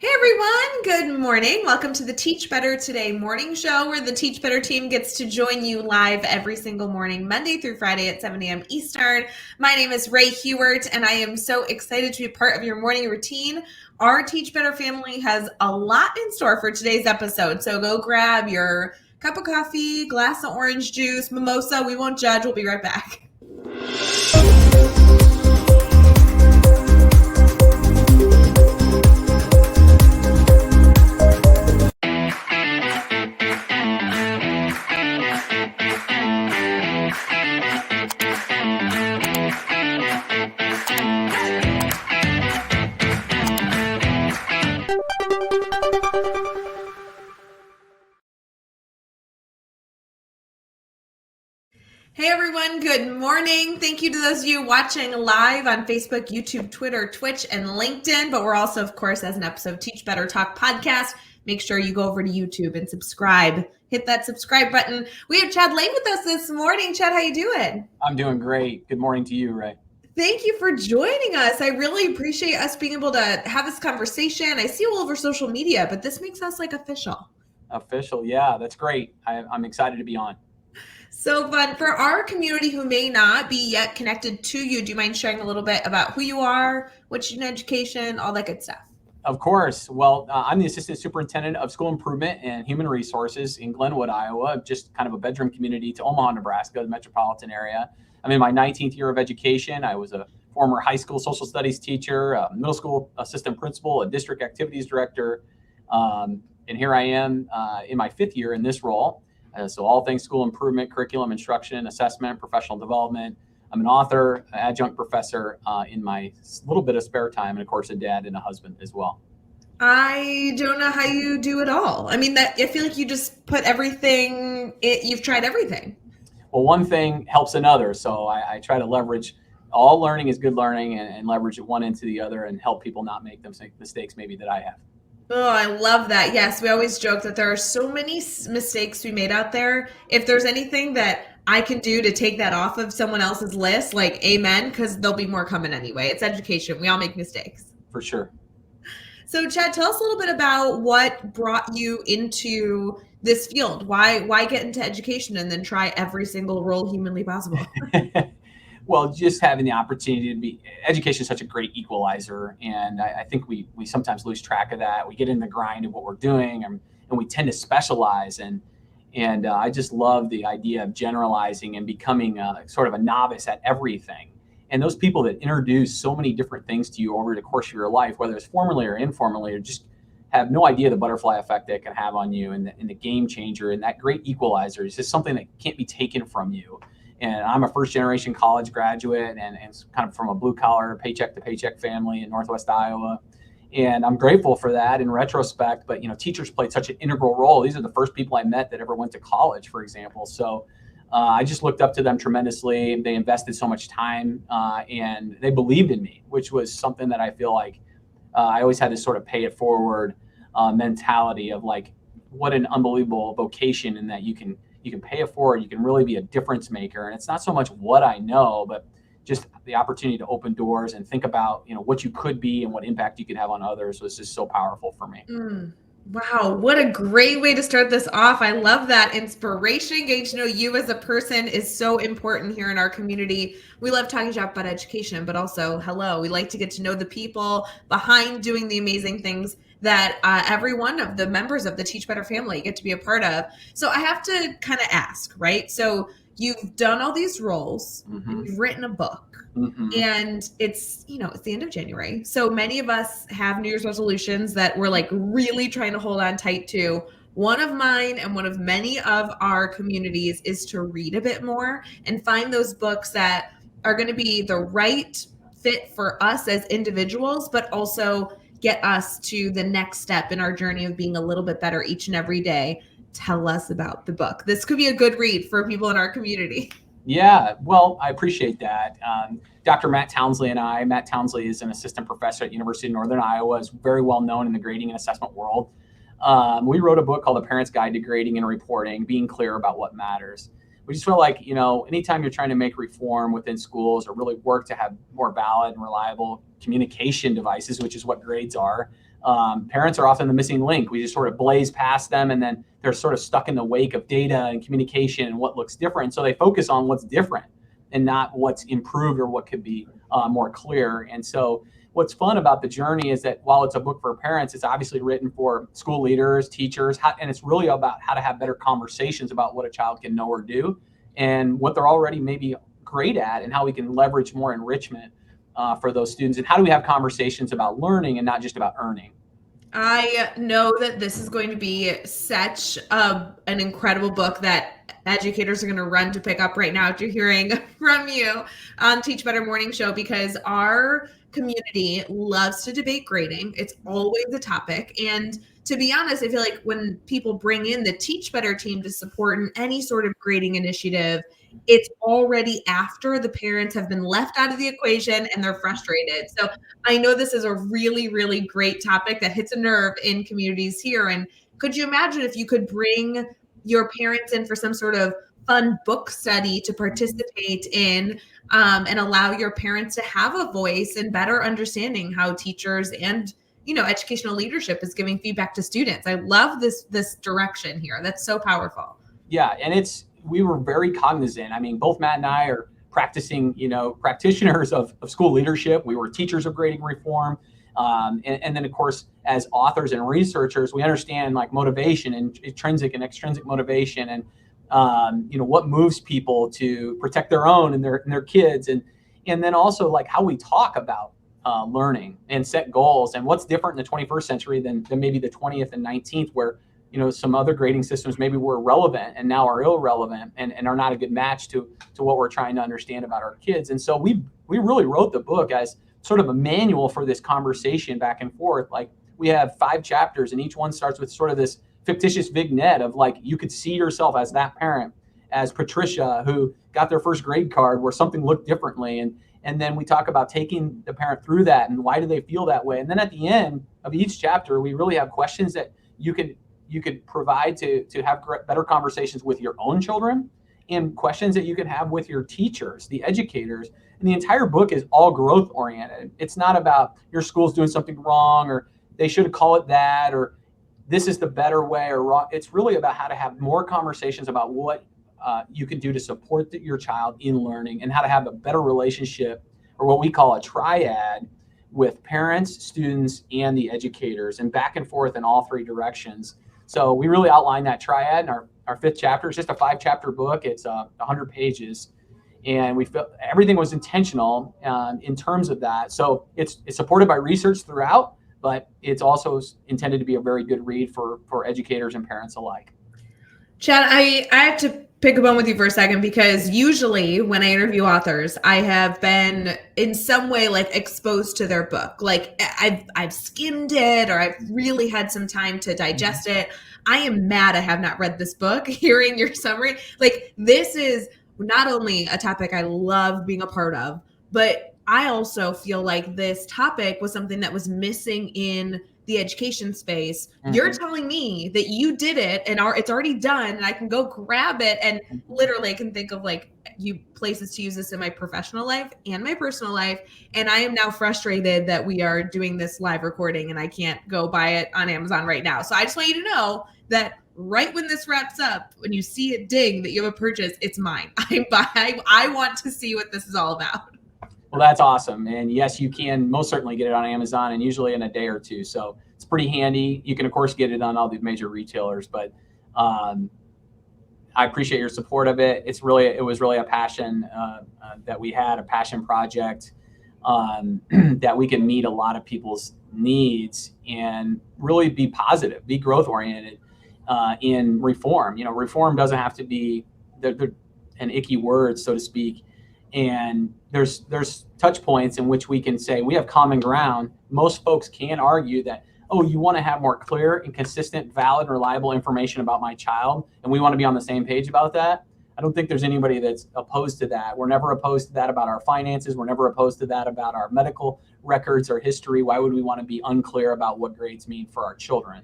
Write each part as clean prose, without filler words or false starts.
Hey everyone, good morning. Welcome to the Teach Better Today morning show where the Teach Better team gets to join you live every single morning, Monday through Friday at 7 a.m. Eastern. My name is Ray Hughart and I am so excited to be part of your morning routine. Our Teach Better family has a lot in store for today's episode, so go grab your cup of coffee, glass of orange juice, mimosa. We won't judge. We'll be right back. Hey everyone, good morning. Thank you to those of you watching live on Facebook, YouTube, Twitter, Twitch, and LinkedIn. But we're also, of course, as an episode of Teach Better Talk podcast. Make sure you go over to YouTube and subscribe. Hit that subscribe button. We have Chad Lane with us this morning. Chad, how you doing? I'm doing great. Good morning to you, Ray. Thank you for joining us. I really appreciate us being able to have this conversation. I see you all over social media, but this makes us like official. Official, yeah, that's great. I'm excited to be on. So fun. For our community who may not be yet connected to you, do you mind sharing a little bit about who you are, what you do in education, all that good stuff? Of course. Well, I'm the Assistant Superintendent of School Improvement and Human Resources in Glenwood, Iowa, just kind of a bedroom community to Omaha, Nebraska, the metropolitan area. I'm in my 19th year of education. I was a former high school social studies teacher, a middle school assistant principal, a district activities director, and here I am in my 5th year in this role. So all things school improvement, curriculum, instruction, assessment, professional development. I'm an author, adjunct professor in my little bit of spare time, and of course a dad and a husband as well. I don't know how you do it all. I mean, I feel like you just put everything, you've tried everything. Well, one thing helps another. So I try to leverage all learning is good learning and leverage it one into the other and help people not make them mistakes maybe that I have. Oh, I love that. Yes, we always joke that there are so many mistakes we made out there. If there's anything that I can do to take that off of someone else's list, like amen, because there'll be more coming anyway. It's education. We all make mistakes. For sure. So Chad, tell us a little bit about what brought you into this field. Why get into education and then try every single role humanly possible? Well, just having the opportunity to be, education is such a great equalizer. And I think we sometimes lose track of that. We get in the grind of what we're doing and we tend to specialize. And I just love the idea of generalizing and becoming sort of a novice at everything. And those people that introduce so many different things to you over the course of your life, whether it's formally or informally, or just have no idea the butterfly effect that can have on you and the game changer and that great equalizer is just something that can't be taken from you. And I'm a first generation college graduate and kind of from a blue collar paycheck to paycheck family in Northwest Iowa. And I'm grateful for that in retrospect, but teachers played such an integral role. These are the first people I met that ever went to college, for example. So I just looked up to them tremendously. They invested so much time and they believed in me, which was something that I feel like I always had this sort of pay it forward mentality of like, what an unbelievable vocation in that you can pay it forward. You can really be a difference maker. And it's not so much what I know, but just the opportunity to open doors and think about, what you could be and what impact you could have on others was just so powerful for me. Wow, what a great way to start this off. I love that inspiration. Getting to know you as a person is so important here in our community. We love talking about education, but also, we like to get to know the people behind doing the amazing things that every one of the members of the Teach Better family get to be a part of. So I have to kind of ask, right? So you've done all these roles, and you've written a book. And it's the end of January. So many of us have New Year's resolutions that we're like really trying to hold on tight to. One of mine and one of many of our communities is to read a bit more and find those books that are going to be the right fit for us as individuals, but also get us to the next step in our journey of being a little bit better each and every day. Tell us about the book. This could be a good read for people in our community. Yeah, well, I appreciate that. Dr. Matt Townsley and Matt Townsley is an assistant professor at University of Northern Iowa, is very well known in the grading and assessment world. We wrote a book called The Parent's Guide to Grading and Reporting, Being Clear About What Matters. We just feel like, anytime you're trying to make reform within schools or really work to have more valid and reliable communication devices, which is what grades are. Parents are often the missing link. We just sort of blaze past them, and then they're sort of stuck in the wake of data and communication and what looks different. So they focus on what's different and not what's improved or what could be more clear. And so what's fun about the journey is that while it's a book for parents, it's obviously written for school leaders, teachers, and it's really about how to have better conversations about what a child can know or do and what they're already maybe great at, and how we can leverage more enrichment for those students, and how do we have conversations about learning and not just about earning. I know that this is going to be such an incredible book that educators are going to run to pick up right now after hearing from you on Teach Better Morning Show, because our community loves to debate grading. It's always a topic. And to be honest, I feel like when people bring in the Teach Better team to support in any sort of grading initiative, it's already after the parents have been left out of the equation and they're frustrated. So I know this is a really, really great topic that hits a nerve in communities here. And could you imagine if you could bring your parents in for some sort of fun book study to participate in, and allow your parents to have a voice and better understanding how teachers and educational leadership is giving feedback to students? I love this direction here. That's so powerful. Yeah, and we were very cognizant. I mean, both Matt and I are practicing, practitioners of school leadership. We were teachers of grading reform. And then, of course, as authors and researchers, we understand like motivation and intrinsic and extrinsic motivation, and what moves people to protect their own and their kids, and then also like how we talk about learning and set goals, and what's different in the 21st century than maybe the 20th and 19th, where some other grading systems maybe were relevant and now are irrelevant and are not a good match to what we're trying to understand about our kids. And so we really wrote the book as sort of a manual for this conversation back and forth. Like, we have 5 chapters, and each one starts with sort of this fictitious vignette of like, you could see yourself as that parent, as Patricia, who got their first grade card where something looked differently. And then we talk about taking the parent through that and why do they feel that way. And then at the end of each chapter, we really have questions that you could provide to have better conversations with your own children, and questions that you can have with your teachers, the educators. And the entire book is all growth oriented. It's not about your school's doing something wrong, or they should call it that, or this is the better way, or wrong. It's really about how to have more conversations about what you can do to support your child in learning, and how to have a better relationship, or what we call a triad, with parents, students, and the educators, and back and forth in all 3 directions. So we really outline that triad in our 5th chapter. It's just a 5-chapter book. It's 100 pages. And we felt everything was intentional in terms of that. So it's supported by research throughout, but it's also intended to be a very good read for educators and parents alike. Chad, I have to pick a bone with you for a second, because usually when I interview authors, I have been in some way like exposed to their book. Like I've skimmed it, or I've really had some time to digest it. I am mad I have not read this book. Hearing your summary, like, this is not only a topic I love being a part of, but I also feel like this topic was something that was missing in the education space. Mm-hmm. You're telling me that you did it and it's already done, and I can go grab it, and literally I can think of like places to use this in my professional life and my personal life. And I am now frustrated that we are doing this live recording and I can't go buy it on Amazon right now. So I just want you to know that right when this wraps up, when you see it ding that you have a purchase, it's mine. I want to see what this is all about. Well, that's awesome. And yes, you can most certainly get it on Amazon, and usually in a day or two. So it's pretty handy. You can, of course, get it on all the major retailers, but I appreciate your support of it. It was really a passion that we had, a passion project that we can meet a lot of people's needs and really be positive, be growth oriented in reform. Reform doesn't have to be an icky word, so to speak. And there's touch points in which we can say we have common ground. Most folks can argue that, oh, you want to have more clear and consistent, valid, reliable information about my child, and we want to be on the same page about that. I don't think there's anybody that's opposed to that. We're never opposed to that about our finances. We're never opposed to that about our medical records or history. Why would we want to be unclear about what grades mean for our children?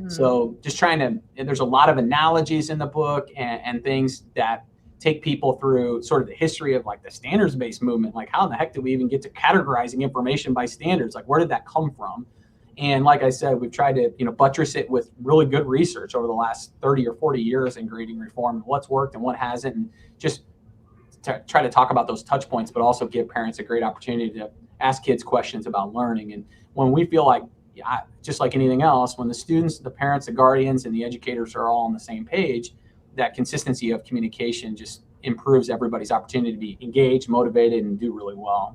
So just there's a lot of analogies in the book and things that take people through sort of the history of like the standards-based movement. Like, how in the heck did we even get to categorizing information by standards? Like, where did that come from? And like I said, we've tried to, buttress it with really good research over the last 30 or 40 years in grading reform, what's worked and what hasn't, and just try to talk about those touch points, but also give parents a great opportunity to ask kids questions about learning. And when we feel like, just like anything else, when the students, the parents, the guardians, and the educators are all on the same page, that consistency of communication just improves everybody's opportunity to be engaged, motivated, and do really well.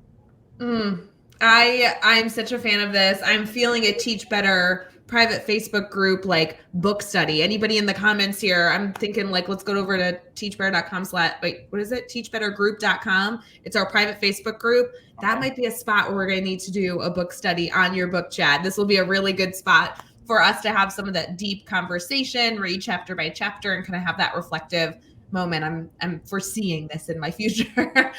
I'm such a fan of this. I'm feeling a Teach Better private Facebook group, like book study. Anybody in the comments here, I'm thinking like, let's go over to teachbettergroup.com. It's our private Facebook group. That might be a spot where we're going to need to do a book study on your book, Chad. This will be a really good spot for us to have some of that deep conversation, read chapter by chapter, and kind of have that reflective moment. I'm foreseeing this in my future.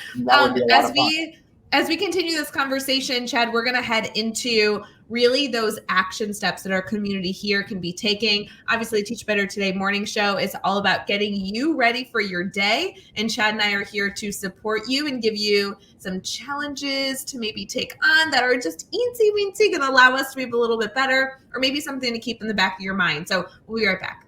As we continue this conversation, Chad, we're going to head into really those action steps that our community here can be taking. Obviously, Teach Better Today morning show is all about getting you ready for your day. And Chad and I are here to support you and give you some challenges to maybe take on that are just eensy weensy, going to allow us to be a little bit better, or maybe something to keep in the back of your mind. So we'll be right back.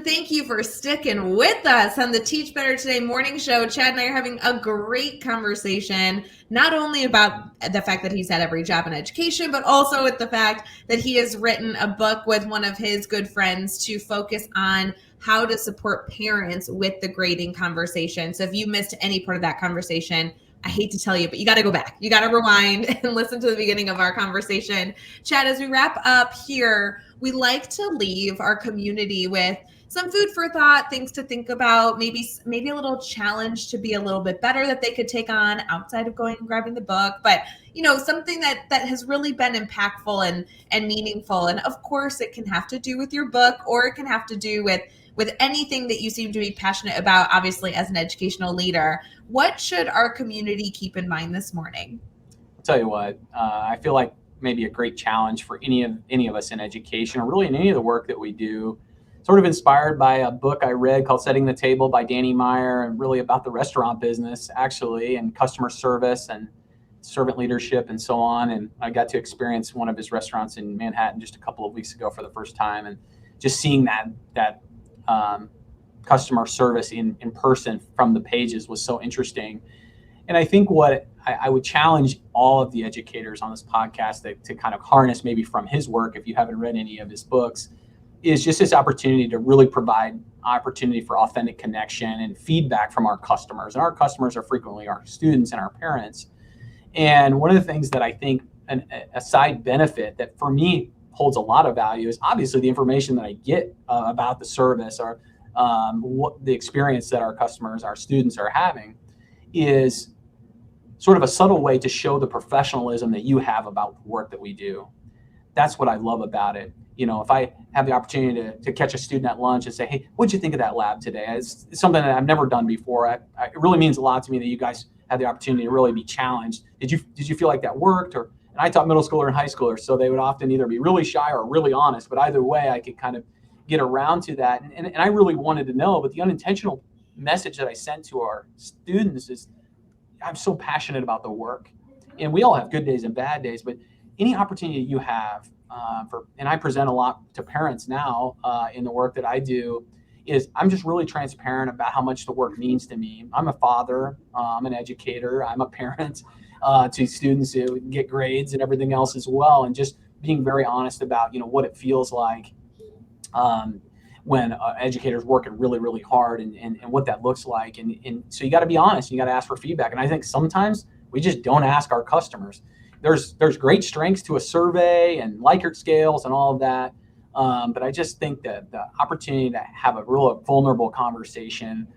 Thank you for sticking with us on the Teach Better Today morning show. Chad and I are having a great conversation, not only about the fact that he's had every job in education, but also with the fact that he has written a book with one of his good friends to focus on how to support parents with the grading conversation. So if you missed any part of that conversation, I hate to tell you, but you got to go back. You got to rewind and listen to the beginning of our conversation. Chad, as we wrap up here, we like to leave our community with some food for thought, things to think about, maybe a little challenge to be a little bit better that they could take on outside of going and grabbing the book, but something that has really been impactful and meaningful. And of course, it can have to do with your book, or it can have to do with anything that you seem to be passionate about, obviously, as an educational leader. What should our community keep in mind this morning? I'll tell you what, I feel like maybe a great challenge for any of us in education, or really in any of the work that we do, sort of inspired by a book I read called Setting the Table by Danny Meyer, and really about the restaurant business, actually, and customer service and servant leadership and so on. And I got to experience one of his restaurants in Manhattan just a couple of weeks ago for the first time, and just seeing that customer service in person from the pages was so interesting. And I think what I would challenge all of the educators on this podcast to kind of harness maybe from his work, if you haven't read any of his books, is just this opportunity to really provide opportunity for authentic connection and feedback from our customers. And our customers are frequently our students and our parents. And one of the things that I think a side benefit that for me holds a lot of value is obviously the information that I get about the service, or what the experience that our customers, our students are having, is sort of a subtle way to show the professionalism that you have about the work that we do. That's what I love about it. If I have the opportunity to catch a student at lunch and say, hey, what'd you think of that lab today? It's something that I've never done before. It really means a lot to me that you guys had the opportunity to really be challenged. Did you feel like that worked? And I taught middle schooler and high schoolers, so they would often either be really shy or really honest, but either way, I could kind of get around to that. And I really wanted to know, but the unintentional message that I sent to our students is, I'm so passionate about the work. And we all have good days and bad days, but any opportunity you have and I present a lot to parents now in the work that I do, is I'm just really transparent about how much the work means to me. I'm a father, I'm an educator, I'm a parent to students who get grades and everything else as well. And just being very honest about, what it feels like when educators working really, really hard and what that looks like. And so you got to be honest, you got to ask for feedback. And I think sometimes We just don't ask our customers. There's great strengths to a survey and Likert scales and all of that. But I just think that the opportunity to have a real vulnerable conversation,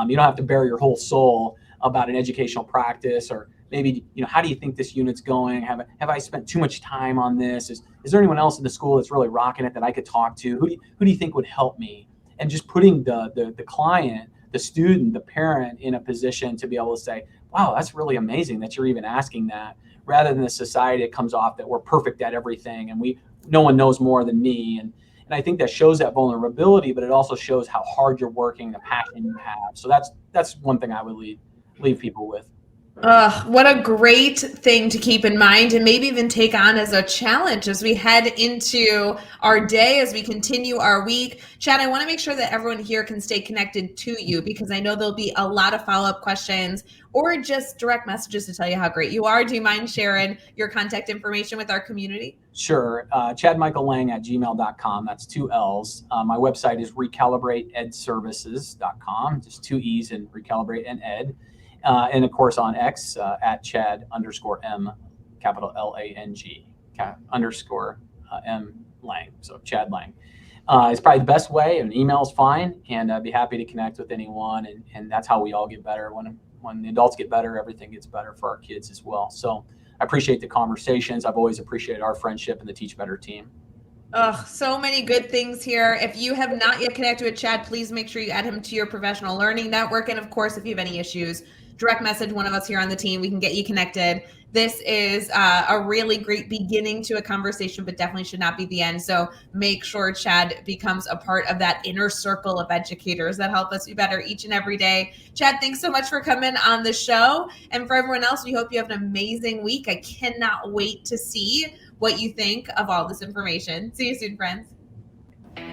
you don't have to bare your whole soul about an educational practice, or maybe, how do you think this unit's going? Have I spent too much time on this? Is there anyone else in the school that's really rocking it that I could talk to? Who do you think would help me? And just putting the client, the student, the parent in a position to be able to say, wow, that's really amazing that you're even asking that, rather than the society that comes off that we're perfect at everything and no one knows more than me. And I think that shows that vulnerability, but it also shows how hard you're working, the passion you have. So that's one thing I would leave people with. What a great thing to keep in mind, and maybe even take on as a challenge as we head into our day, as we continue our week. Chad, I want to make sure that everyone here can stay connected to you, because I know there'll be a lot of follow-up questions or just direct messages to tell you how great you are. Do you mind sharing your contact information with our community? Sure. ChadMichaelLang@gmail.com. That's 2 L's. My website is recalibrateedservices.com. Just 2 E's in recalibrate and ed. And of course on X at Chad_M, capital Lang, M Lang. So Chad Lang. It's probably the best way. An email is fine, and I'd be happy to connect with anyone. And that's how we all get better. When the adults get better, everything gets better for our kids as well. So I appreciate the conversations. I've always appreciated our friendship and the Teach Better team. So many good things here. If you have not yet connected with Chad, please make sure you add him to your professional learning network. And of course, if you have any issues, direct message one of us here on the team. We can get you connected. This is a really great beginning to a conversation, but definitely should not be the end. So make sure Chad becomes a part of that inner circle of educators that help us be better each and every day. Chad, thanks so much for coming on the show. And for everyone else, we hope you have an amazing week. I cannot wait to see what you think of all this information. See you soon, friends.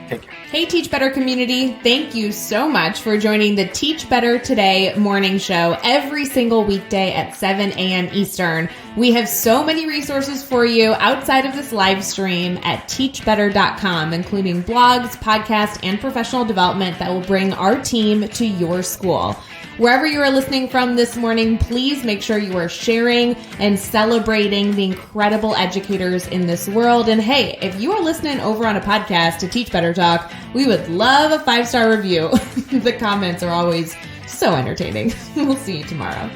Take care. Hey, Teach Better community. Thank you so much for joining the Teach Better Today morning show every single weekday at 7 a.m. Eastern. We have so many resources for you outside of this live stream at teachbetter.com, including blogs, podcasts, and professional development that will bring our team to your school. Wherever you are listening from this morning, please make sure you are sharing and celebrating the incredible educators in this world. And hey, if you are listening over on a podcast to Teach Better Talk, we would love a 5-star review. The comments are always so entertaining. We'll see you tomorrow.